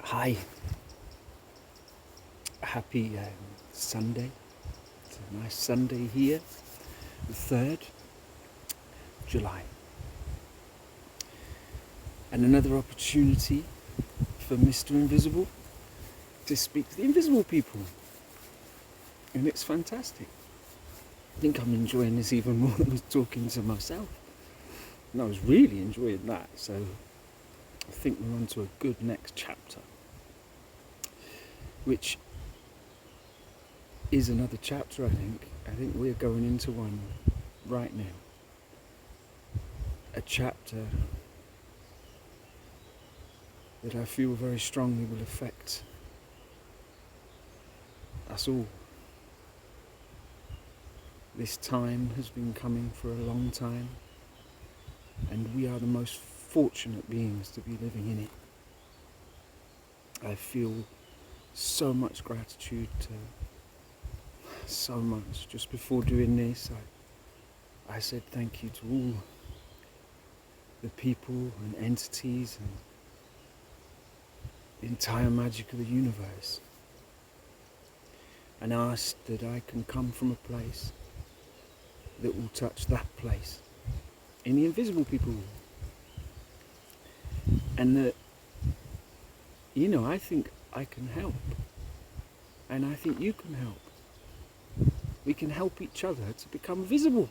Hi, happy Sunday. It's a nice Sunday here, the 3rd July. And another opportunity for Mr. Invisible to speak to the invisible people. And it's fantastic. I think I'm enjoying this even more than I was talking to myself. And I was really enjoying that, so I think we're on to a good next chapter, which is another chapter, I think. I think we're going into one right now. A chapter that I feel very strongly will affect us all. This time has been coming for a long time, and we are the most fortunate beings to be living in it. I feel so much gratitude, so much. Just before doing this, I said thank you to all the people and entities and the entire magic of the universe, and asked that I can come from a place that will touch that place in the invisible people. And that, I think I can help, and I think you can help. We can help each other to become visible,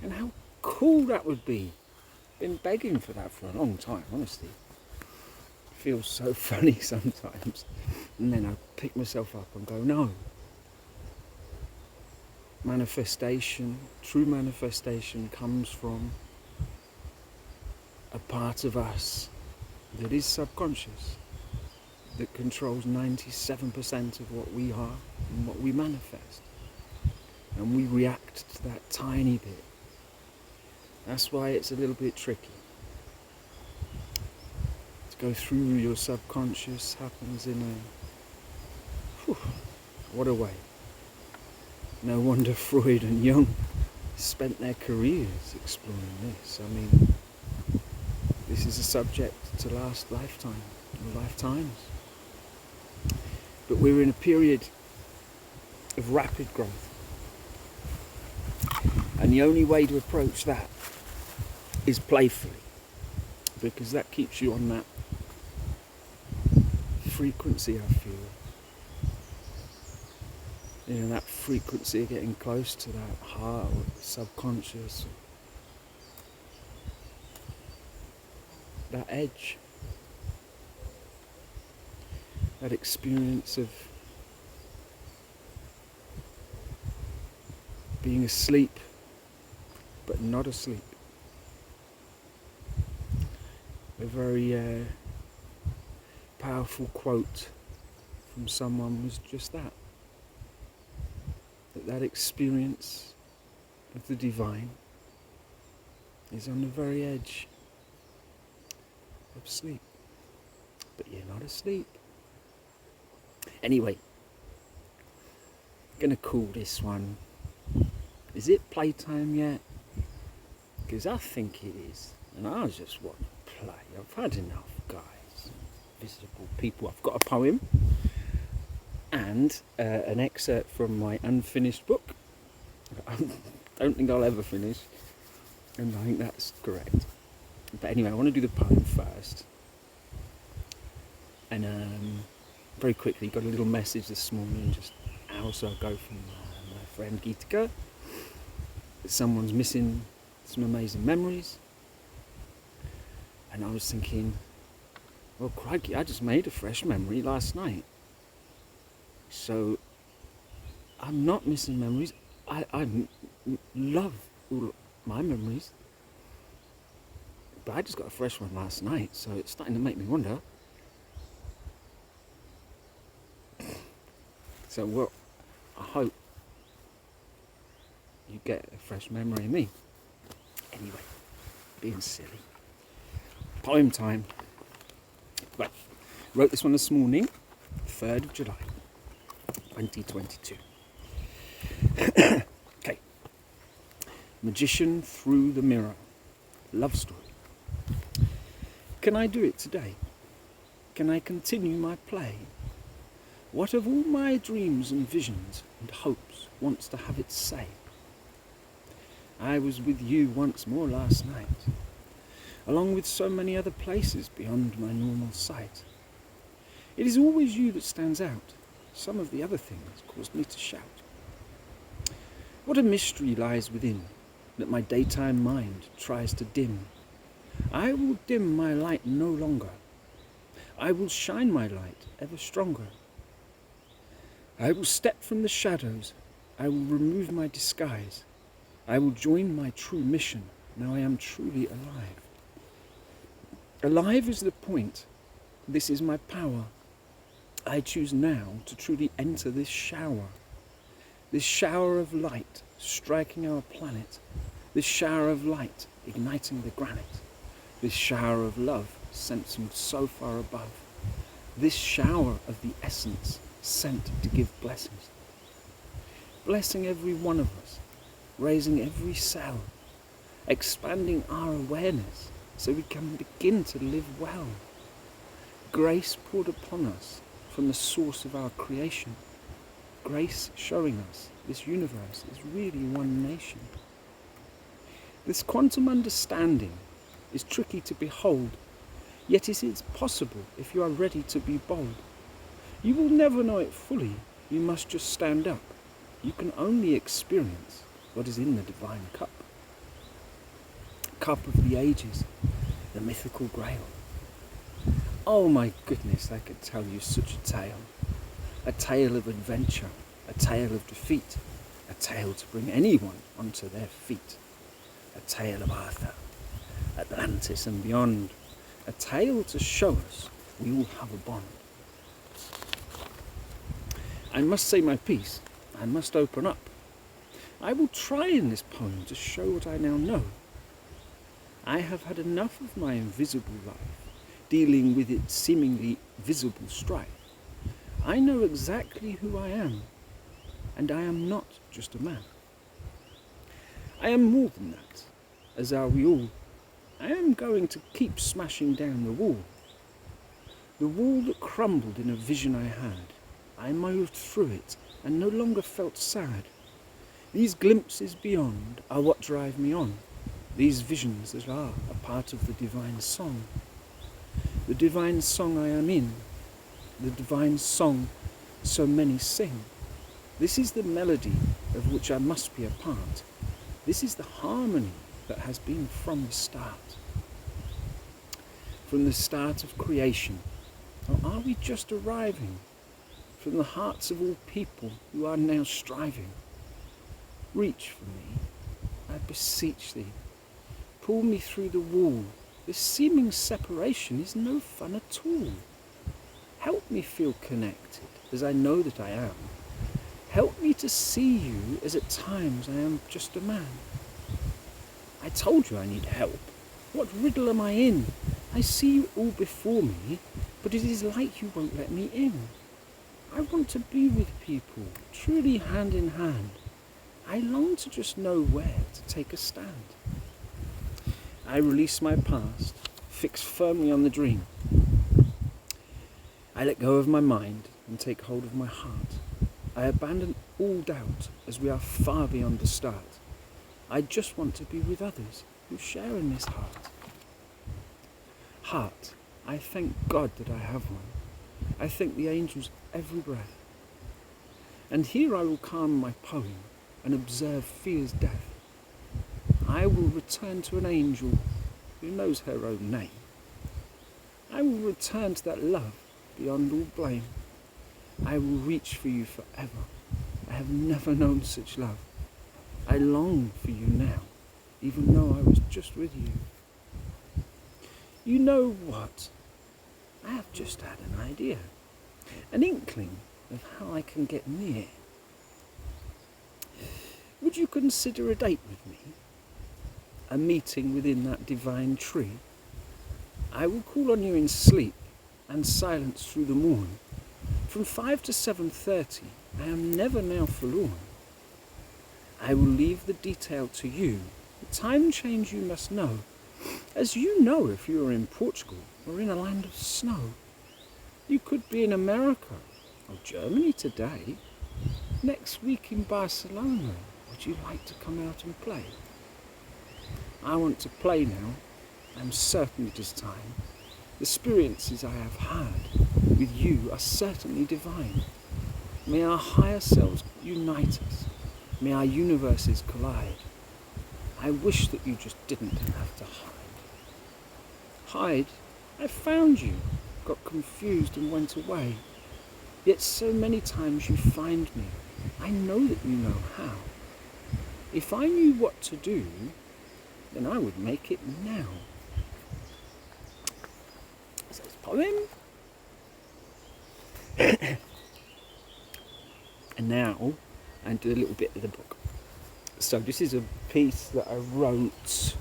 and how cool that would be. Been begging for that for a long time, honestly. Feels so funny sometimes, and then I pick myself up and go, no. Manifestation, true manifestation, comes from a part of us that is subconscious, that controls 97% of what we are and what we manifest. And we react to that tiny bit. That's why it's a little bit tricky. To go through your subconscious happens in what a way. No wonder Freud and Jung spent their careers exploring this. I mean, this is a subject to last lifetime, or lifetimes. But we're in a period of rapid growth. And the only way to approach that is playfully, because that keeps you on that frequency, I feel. That frequency of getting close to that heart or subconscious, that edge, that experience of being asleep but not asleep. A very powerful quote from someone was just that experience of the divine is on the very edge of sleep, but you're not asleep. Anyway, I'm gonna call this one, is it playtime yet? Because I think it is, and I just want to play. I've had enough, guys. Visible people. I've got a poem and an excerpt from my unfinished book. I don't think I'll ever finish, and I think that's correct. But anyway, I want to do the poem first. And very quickly, got a little message this morning, just hours ago, from my friend Geetika, that someone's missing some amazing memories. And I was thinking, well, crikey, I just made a fresh memory last night. So I'm not missing memories. I love all my memories. But I just got a fresh one last night, so it's starting to make me wonder. So, well, I hope you get a fresh memory of me. Anyway, being silly. Poem time. Right, wrote this one this morning, 3rd of July, 2022. Okay. Magician through the mirror. Love story. Can I do it today? Can I continue my play? What of all my dreams and visions and hopes wants to have its say? I was with you once more last night, along with so many other places beyond my normal sight. It is always you that stands out. Some of the other things caused me to shout. What a mystery lies within that my daytime mind tries to dim. I will dim my light no longer. I will shine my light ever stronger. I will step from the shadows. I will remove my disguise. I will join my true mission. Now I am truly alive. Alive is the point. This is my power. I choose now to truly enter this shower of light striking our planet, this shower of light igniting the granite, this shower of love sent from so far above, this shower of the essence sent to give blessings, blessing every one of us, raising every cell, expanding our awareness so we can begin to live well. Grace poured upon us from the source of our creation. Grace showing us this universe is really one nation. This quantum understanding is tricky to behold, yet it is possible if you are ready to be bold. You will never know it fully, you must just stand up. You can only experience what is in the divine cup. Cup of the ages, the mythical grail. Oh my goodness, I could tell you such a tale of adventure, a tale of defeat, a tale to bring anyone onto their feet, a tale of Arthur, Atlantis and beyond, a tale to show us we all have a bond. I must say my piece, I must open up. I will try in this poem to show what I now know. I have had enough of my invisible life, dealing with its seemingly visible strife. I know exactly who I am, and I am not just a man. I am more than that, as are we all. I am going to keep smashing down the wall that crumbled in a vision I had. I moved through it and no longer felt sad. These glimpses beyond are what drive me on. These visions that are a part of the divine song. The divine song I am in, the divine song so many sing. This is the melody of which I must be a part. This is the harmony that has been from the start. From the start of creation, or are we just arriving? From the hearts of all people who are now striving. Reach for me, I beseech thee. Pull me through the wall. This seeming separation is no fun at all. Help me feel connected, as I know that I am. Help me to see you as at times I am just a man. I told you I need help. What riddle am I in? I see you all before me, but it is like you won't let me in. I want to be with people, truly hand in hand. I long to just know where to take a stand. I release my past, fix firmly on the dream. I let go of my mind and take hold of my heart. I abandon all doubt as we are far beyond the start. I just want to be with others who share in this heart. Heart, I thank God that I have one. I thank the angels every breath. And here I will calm my poem and observe fear's death. I will return to an angel who knows her own name. I will return to that love beyond all blame. I will reach for you forever. I have never known such love. I long for you now, even though I was just with you. You know what? I have just had an idea, an inkling of how I can get near. Would you consider a date with me? A meeting within that divine tree? I will call on you in sleep and silence through the morn. From 5 to 7:30, I am never now forlorn. I will leave the detail to you. The time change you must know. As you know, if you were in Portugal or in a land of snow, you could be in America or Germany today. Next week in Barcelona, would you like to come out and play? I want to play now. I'm certain it is time. The experiences I have had with you are certainly divine. May our higher selves unite us. May our universes collide. I wish that you just didn't have to hide. Hide? I found you, got confused and went away. Yet so many times you find me. I know that you know how. If I knew what to do, then I would make it now. So it's a poem. And now I do a little bit of the book. So this is a piece that I wrote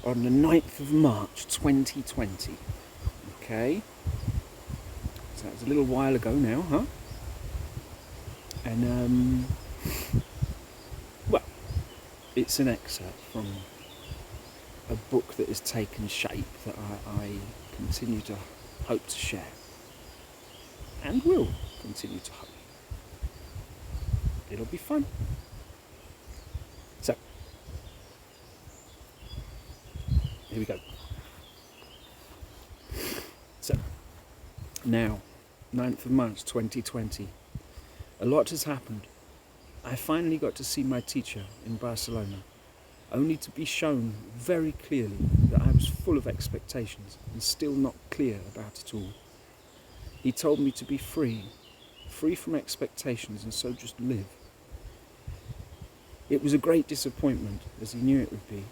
on the 9th of March 2020. Okay? So that was a little while ago now, huh? And well, it's an excerpt from a book that has taken shape that I continue to hope to share. And will continue to hope. It'll be fun. So, here we go. So, now, 9th of March 2020. A lot has happened. I finally got to see my teacher in Barcelona, only to be shown very clearly that I was full of expectations and still not clear about it all. He told me to be free from expectations and so just live. It was a great disappointment, as he knew it would be.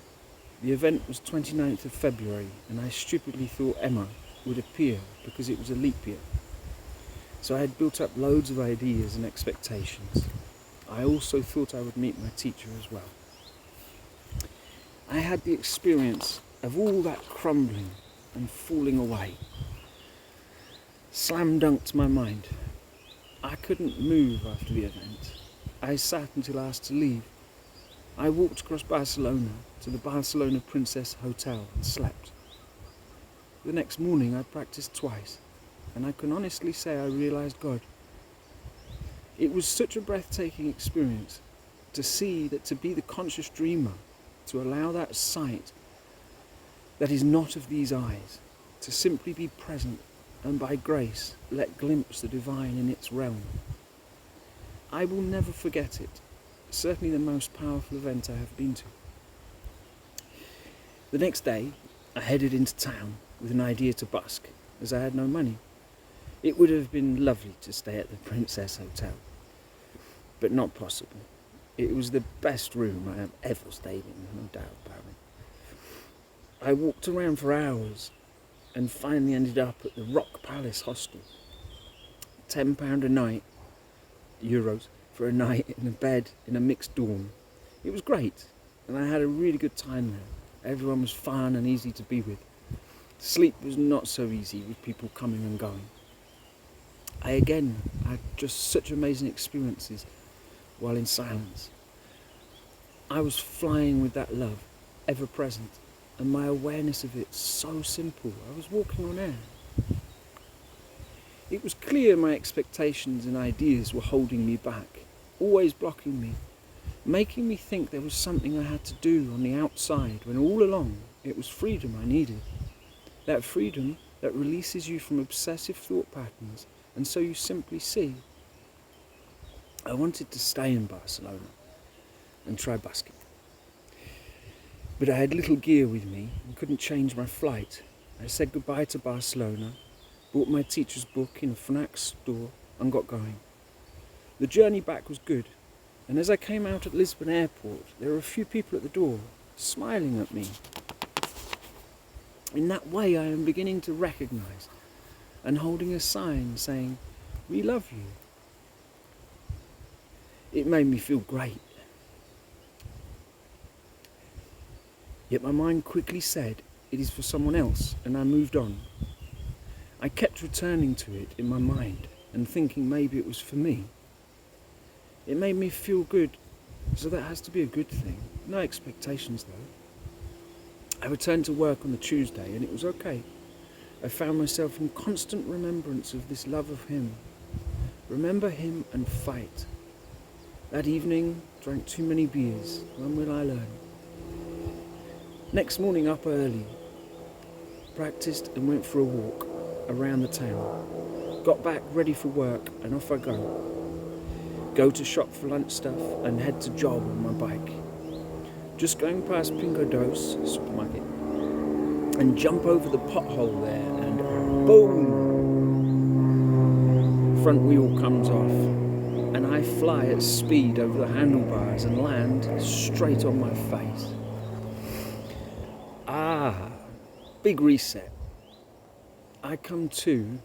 The event was 29th of February and I stupidly thought Emma would appear because it was a leap year. So I had built up loads of ideas and expectations. I also thought I would meet my teacher as well. I had the experience of all that crumbling and falling away. Slam dunked my mind. I couldn't move after the event. I sat until asked to leave. I walked across Barcelona to the Barcelona Princess Hotel and slept. The next morning I practiced twice, and I can honestly say I realised God. It was such a breathtaking experience to see that, to be the conscious dreamer, to allow that sight that is not of these eyes, to simply be present and by grace let glimpse the divine in its realm. I will never forget it, certainly the most powerful event I have been to. The next day I headed into town with an idea to busk, as I had no money. It would have been lovely to stay at the Princess Hotel, but not possible. It was the best room I have ever stayed in, no doubt about it. I walked around for hours and finally ended up at the Rock Palace Hostel. £10 a night, euros, for a night in a bed in a mixed dorm. It was great, and I had a really good time there. Everyone was fun and easy to be with. Sleep was not so easy with people coming and going. I again had just such amazing experiences while in silence. I was flying with that love, ever present, and my awareness of it so simple. I was walking on air. It was clear my expectations and ideas were holding me back, always blocking me, making me think there was something I had to do on the outside, when all along it was freedom I needed. That freedom that releases you from obsessive thought patterns, and so you simply see. I wanted to stay in Barcelona and try busking. But I had little gear with me and couldn't change my flight. I said goodbye to Barcelona, bought my teacher's book in a Fnac store and got going. The journey back was good, and as I came out at Lisbon airport, there were a few people at the door, smiling at me. In that way I am beginning to recognise, and holding a sign saying, "We love you." It made me feel great. Yet my mind quickly said, it is for someone else, and I moved on. I kept returning to it in my mind and thinking maybe it was for me. It made me feel good, so that has to be a good thing. No expectations though. I returned to work on the Tuesday and it was okay. I found myself in constant remembrance of this love of him. Remember him and fight. That evening, drank too many beers. When will I learn? Next morning up early, practiced and went for a walk around the town. Got back ready for work and off I go. Go to shop for lunch stuff and head to job on my bike. Just going past Pingo Dos supermarket and jump over the pothole there and boom! Front wheel comes off and I fly at speed over the handlebars and land straight on my face. Big reset. I come to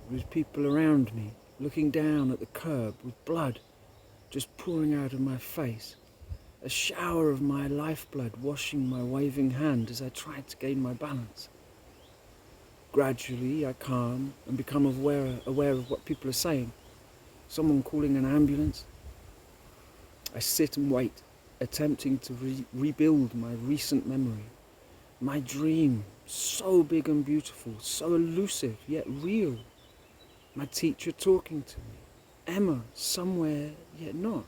with people around me looking down at the curb with blood just pouring out of my face. A shower of my lifeblood washing my waving hand as I tried to gain my balance. Gradually I calm and become aware of what people are saying. Someone calling an ambulance. I sit and wait, attempting to rebuild my recent memory. My dream, so big and beautiful, so elusive yet real. My teacher talking to me. Emma, somewhere yet not.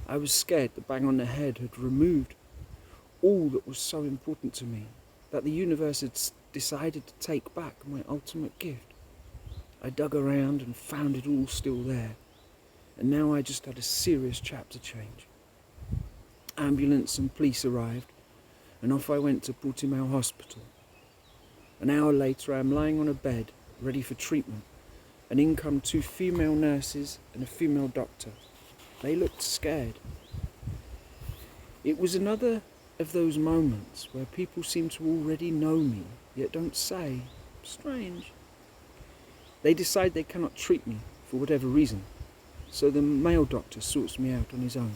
I was scared the bang on the head had removed all that was so important to me, that the universe had decided to take back my ultimate gift. I dug around and found it all still there, and now I just had a serious chapter change. Ambulance and police arrived, and off I went to Portimao Hospital. An hour later I am lying on a bed, ready for treatment, and in come 2 female nurses and a female doctor. They looked scared. It was another of those moments where people seem to already know me, yet don't say. Strange. They decide they cannot treat me for whatever reason, so the male doctor sorts me out on his own.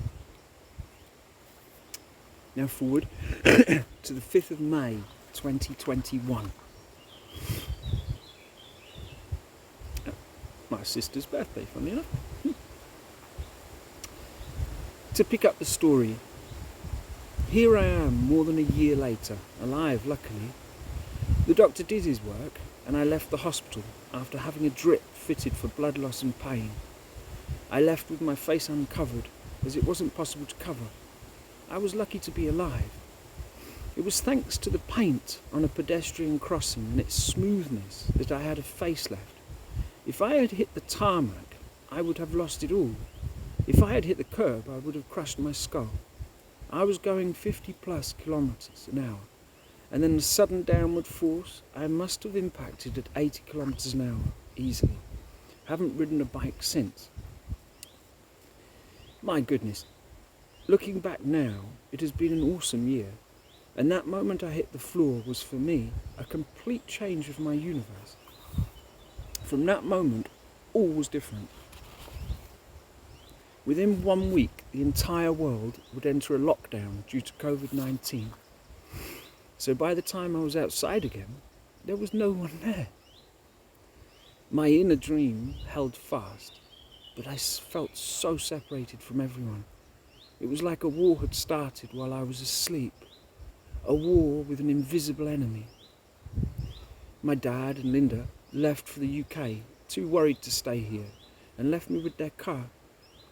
Now forward to the 5th of May 2021. My sister's birthday, funnily enough. To pick up the story, here I am more than a year later, alive luckily. The doctor did his work and I left the hospital after having a drip fitted for blood loss and pain. I left with my face uncovered as it wasn't possible to cover. I was lucky to be alive. It was thanks to the paint on a pedestrian crossing and its smoothness that I had a face left. If I had hit the tarmac, I would have lost it all. If I had hit the curb, I would have crushed my skull. I was going 50 plus kilometres an hour, and then the sudden downward force, I must have impacted at 80 kilometres an hour, easily. Haven't ridden a bike since. My goodness, looking back now, it has been an awesome year, and that moment I hit the floor was for me a complete change of my universe. From that moment, all was different. Within 1 week, the entire world would enter a lockdown due to COVID-19. So by the time I was outside again, there was no one there. My inner dream held fast, but I felt so separated from everyone. It was like a war had started while I was asleep. A war with an invisible enemy. My dad and Linda left for the UK, too worried to stay here, and left me with their car.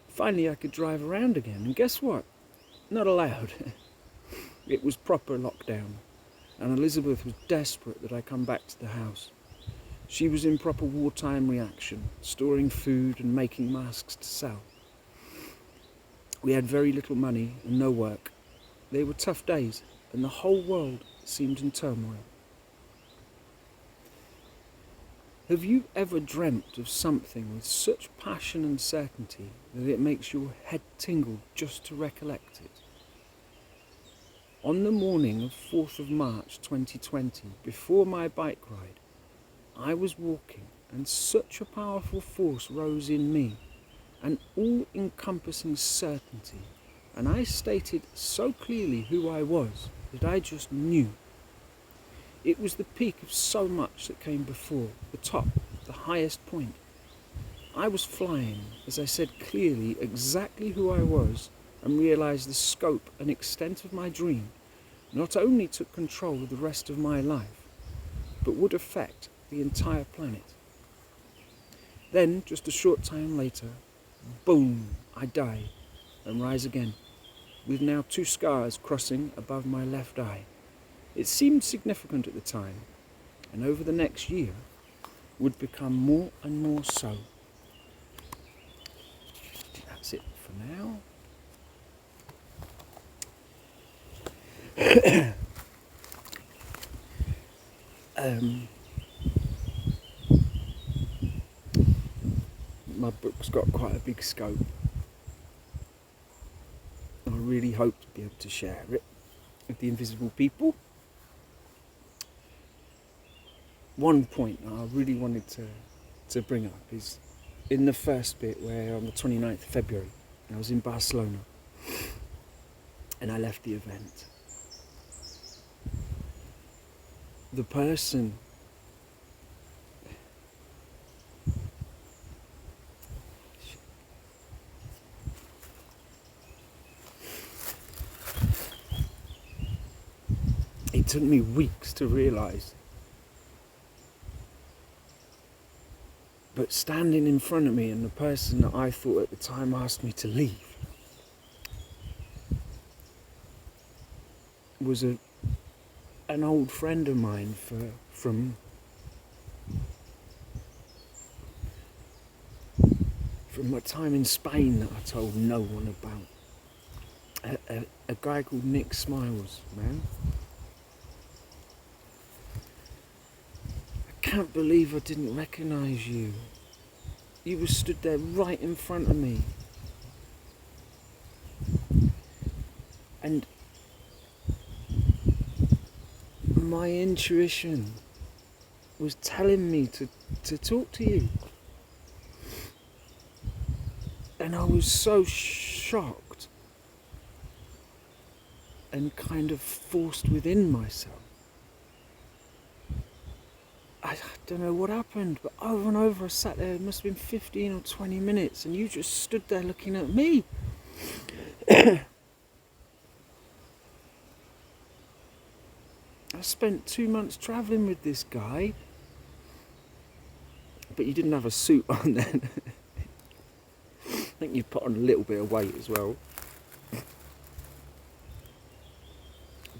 Finally I could drive around again, and guess what? Not allowed. It was proper lockdown, and Elizabeth was desperate that I come back to the house. She was in proper wartime reaction, storing food and making masks to sell. We had very little money and no work. They were tough days, and the whole world seemed in turmoil. Have you ever dreamt of something with such passion and certainty that it makes your head tingle just to recollect it? On the morning of 4th of March 2020, before my bike ride, I was walking and such a powerful force rose in me, an all-encompassing certainty, and I stated so clearly who I was that I just knew. It was the peak of so much that came before, the top, the highest point. I was flying as I said clearly exactly who I was and realised the scope and extent of my dream not only took control of the rest of my life, but would affect the entire planet. Then, just a short time later, boom, I die and rise again, with now 2 scars crossing above my left eye. It seemed significant at the time, and over the next year would become more and more so. That's it for now. My book's got quite a big scope. I really hope to be able to share it with the invisible people. One point I really wanted to bring up is in the first bit where on the 29th of February I was in Barcelona and I left the event. The person it took me weeks to realise, but standing in front of me and the person that I thought at the time asked me to leave was an old friend of mine from my time in Spain that I told no one about. A guy called Nick Smiles, man. I can't believe I didn't recognise you. You were stood there right in front of me. And my intuition was telling me to talk to you. And I was so shocked and kind of forced within myself. I don't know what happened, but over and over I sat there, it must have been 15 or 20 minutes, and you just stood there looking at me. I spent 2 months travelling with this guy, but you didn't have a suit on then. I think you put on a little bit of weight as well.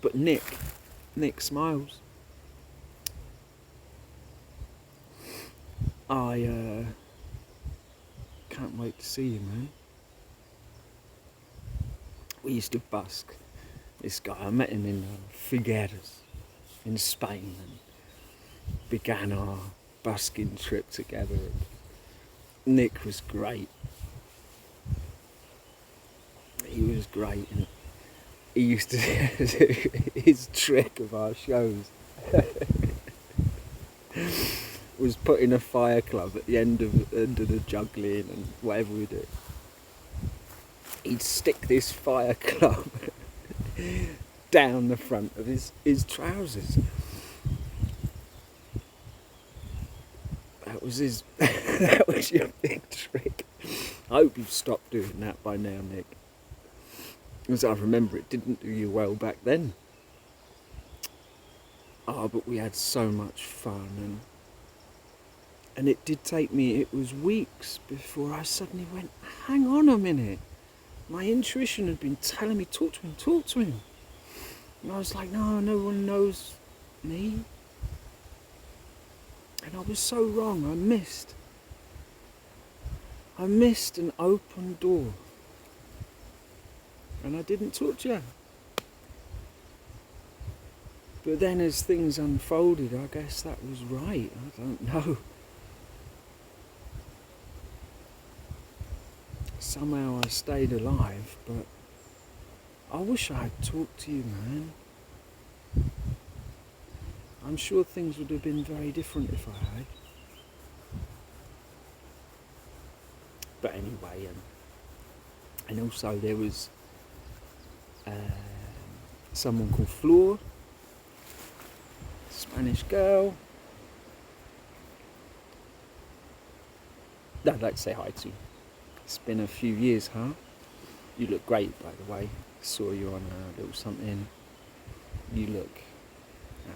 But Nick Smiles, I can't wait to see you, man. We used to busk. This guy, I met him in Figueres in Spain and began our busking trip together. And Nick was great. He was great, and he used to do his trick of our shows was putting a fire club at the end of the juggling and whatever we do. He'd stick this fire club down the front of his trousers. That was his. That was your big trick. I hope you've stopped doing that by now, Nick. Because I remember it didn't do you well back then. Oh, but we had so much fun, and it did take me. It was weeks before I suddenly went, hang on a minute. My intuition had been telling me, talk to him. And I was like, no one knows me. And I was so wrong. I missed an open door. And I didn't talk to you. But then as things unfolded, I guess that was right. I don't know. Somehow I stayed alive, but I wish I had talked to you, man. I'm sure things would have been very different if I had. But anyway, and also there was someone called Flor, Spanish girl, that I'd like to say hi to. It's been a few years, huh? You look great, by the way. Saw you on a little something. you look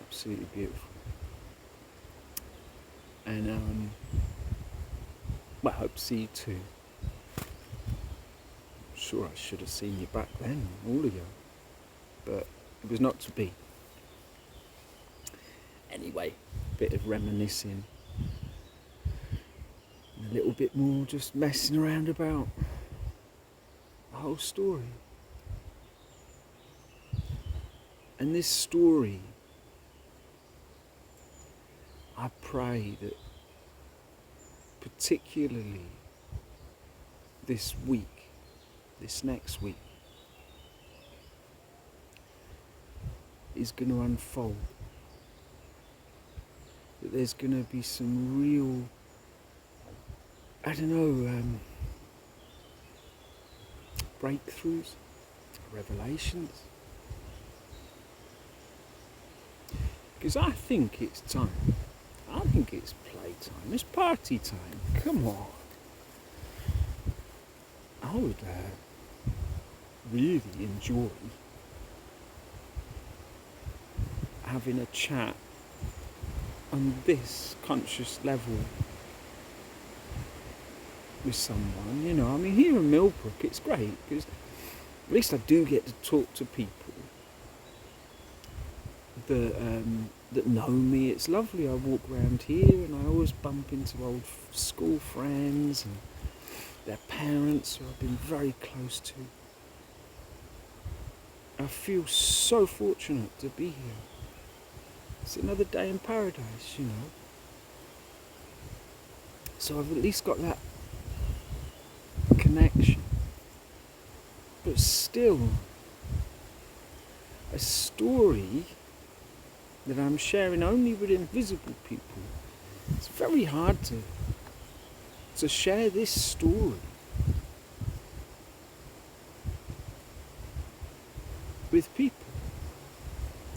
absolutely beautiful. And well, I hope to see you too. I'm sure I should have seen you back then, all of you, but it was not to be. Anyway, a bit of reminiscing, and a little bit more just messing around about the whole story. And this story, I pray that particularly this week, this next week, is going to unfold. That there's going to be some real, I don't know, breakthroughs, revelations. Because I think it's time. I think it's playtime. It's party time. Come on. I would really enjoy having a chat on this conscious level with someone. You know, I mean, here in Millbrook, it's great because at least I do get to talk to people that know me. It's lovely. I walk around here and I always bump into old school friends and their parents who I've been very close to. I feel so fortunate to be here. It's another day in paradise, you know. So I've at least got that connection. But still, a story that I'm sharing only with invisible people. It's very hard to share this story with people.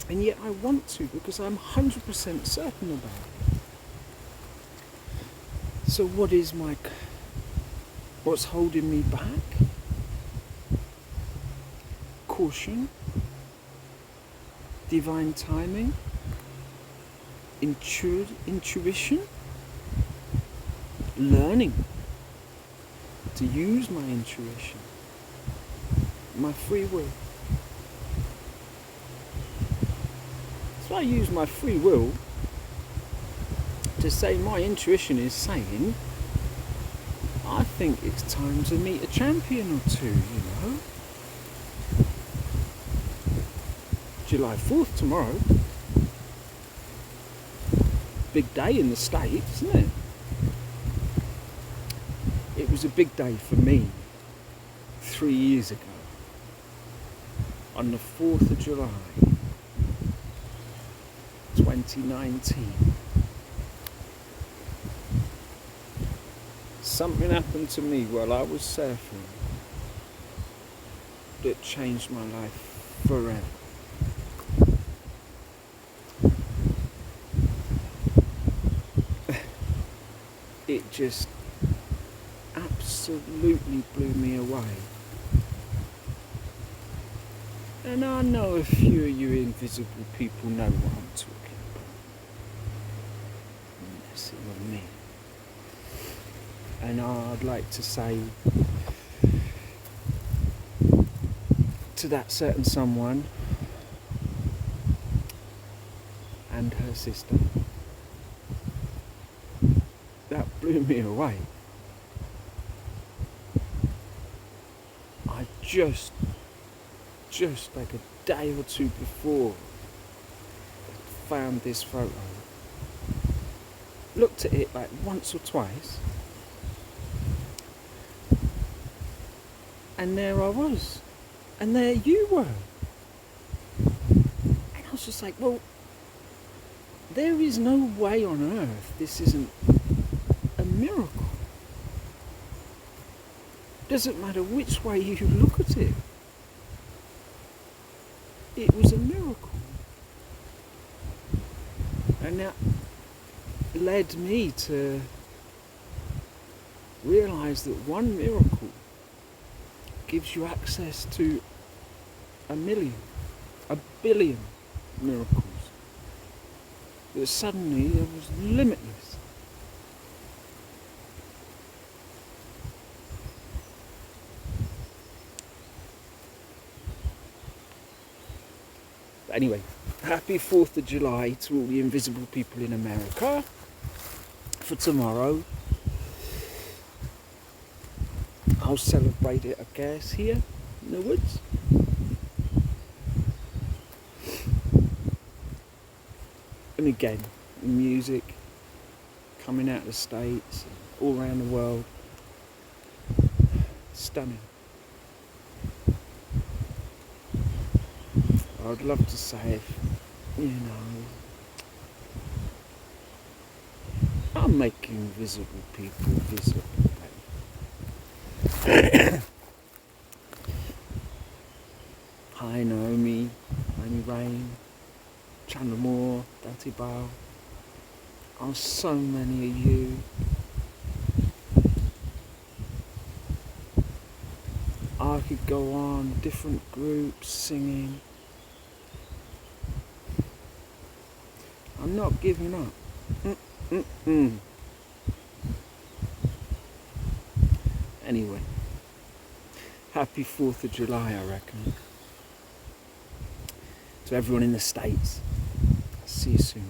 And yet I want to, because I'm 100% certain about it. So what's holding me back? Caution, divine timing, intuition, learning to use my intuition, my free will. So I use my free will to say my intuition is saying, I think it's time to meet a champion or two, you know. July 4th tomorrow. Big day in the States, isn't it? It was a big day for me 3 years ago. On the 4th of July, 2019. Something happened to me while I was surfing that changed my life forever. It just absolutely blew me away. And I know a few of you invisible people know what I'm talking about. Messing with me. And I'd like to say to that certain someone and her sister, that blew me away. I just like a day or two before found this photo, looked at it like once or twice, and there I was, and there you were, and I was just like, well, there is no way on earth this isn't a miracle. Doesn't matter which way you look at it. It was a miracle. And that led me to realise that one miracle gives you access to 1 million, 1 billion miracles. But suddenly it was limitless. But anyway, happy 4th of July to all the invisible people in America. For tomorrow, I'll celebrate it, I guess, here in the woods. And again, music coming out of the States, all around the world. Stunning. I'd love to say, I'm making visible people visible. Hi Naomi, Amy Rain, Chandler Moore, Dante Bale. Oh, so many of you. I could go on, different groups singing. I'm not giving up. Anyway, happy 4th of July, I reckon. To everyone in the States, see you soon.